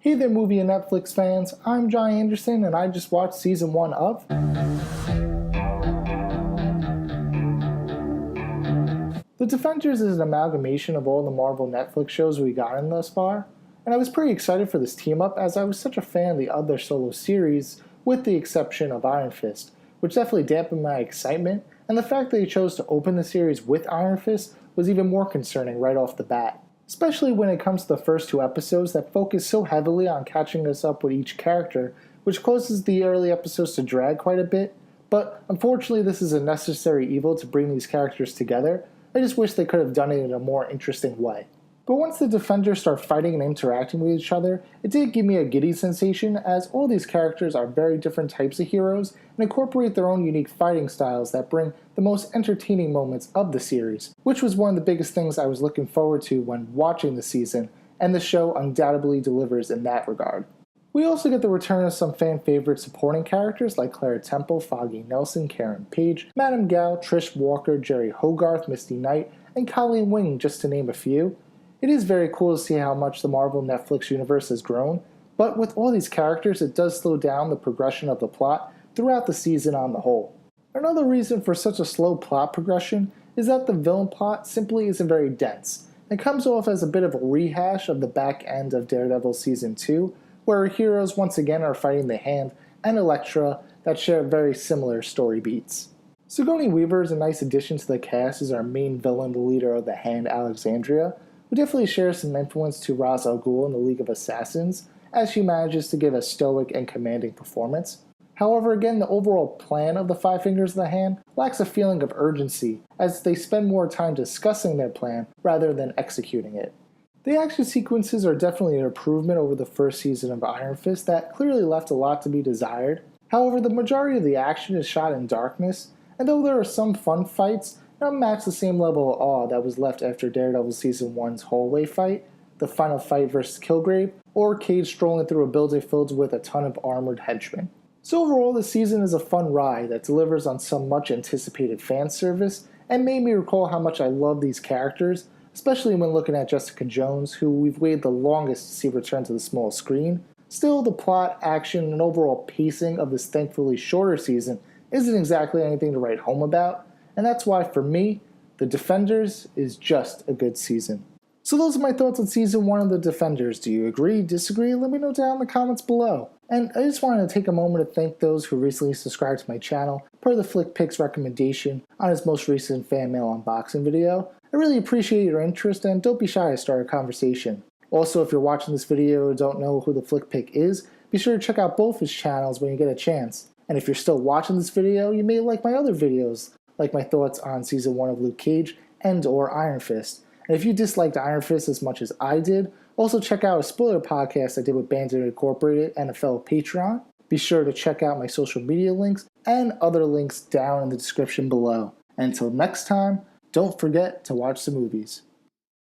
Hey there movie and Netflix fans, I'm Johnny Anderson and I just watched season 1 of The Defenders is an amalgamation of all the Marvel Netflix shows we got in thus far, and I was pretty excited for this team up as I was such a fan of the other solo series with the exception of Iron Fist, which definitely dampened my excitement, and the fact that they chose to open the series with Iron Fist was even more concerning right off the bat. Especially when it comes to the first 2 episodes that focus so heavily on catching us up with each character, which causes the early episodes to drag quite a bit, but unfortunately this is a necessary evil to bring these characters together. I just wish they could have done it in a more interesting way. But once the Defenders start fighting and interacting with each other, it did give me a giddy sensation as all these characters are very different types of heroes and incorporate their own unique fighting styles that bring the most entertaining moments of the series, which was one of the biggest things I was looking forward to when watching the season, and the show undoubtedly delivers in that regard. We also get the return of some fan-favorite supporting characters like Clara Temple, Foggy Nelson, Karen Page, Madame Gao, Trish Walker, Jerry Hogarth, Misty Knight, and Colleen Wing, just to name a few. It is very cool to see how much the Marvel Netflix universe has grown, but with all these characters it does slow down the progression of the plot throughout the season on the whole. Another reason for such a slow plot progression is that the villain plot simply isn't very dense. It comes off as a bit of a rehash of the back end of Daredevil Season 2, where our heroes once again are fighting the Hand and Elektra that share very similar story beats. Sigourney Weaver is a nice addition to the cast as our main villain, the leader of the Hand, Alexandria, who definitely shares some influence to Ra's al Ghul in the League of Assassins, as she manages to give a stoic and commanding performance. However, again, the overall plan of the Five Fingers of the Hand lacks a feeling of urgency, as they spend more time discussing their plan rather than executing it. The action sequences are definitely an improvement over the first season of Iron Fist that clearly left a lot to be desired. However, the majority of the action is shot in darkness, and though there are some fun fights, don't match the same level of awe that was left after Daredevil Season 1's hallway fight, the final fight versus Kilgrave, or Cage strolling through a building filled with a ton of armored henchmen. So overall, this season is a fun ride that delivers on some much anticipated fan service, and made me recall how much I love these characters, especially when looking at Jessica Jones, who we've waited the longest to see return to the small screen. Still, the plot, action, and overall pacing of this thankfully shorter season isn't exactly anything to write home about, and that's why, for me, The Defenders is just a good season. So those are my thoughts on Season 1 of The Defenders. Do you agree, disagree? Let me know down in the comments below. And I just wanted to take a moment to thank those who recently subscribed to my channel per the Flick Picks recommendation on his most recent fan mail unboxing video. I really appreciate your interest, and don't be shy to start a conversation. Also, if you're watching this video and don't know who the Flick Pick is, be sure to check out both his channels when you get a chance. And if you're still watching this video, you may like my other videos, like my thoughts on Season 1 of Luke Cage and or Iron Fist. And if you disliked Iron Fist as much as I did, also check out a spoiler podcast I did with Bandit Incorporated and a fellow Patreon. Be sure to check out my social media links and other links down in the description below. And until next time, don't forget to watch the movies.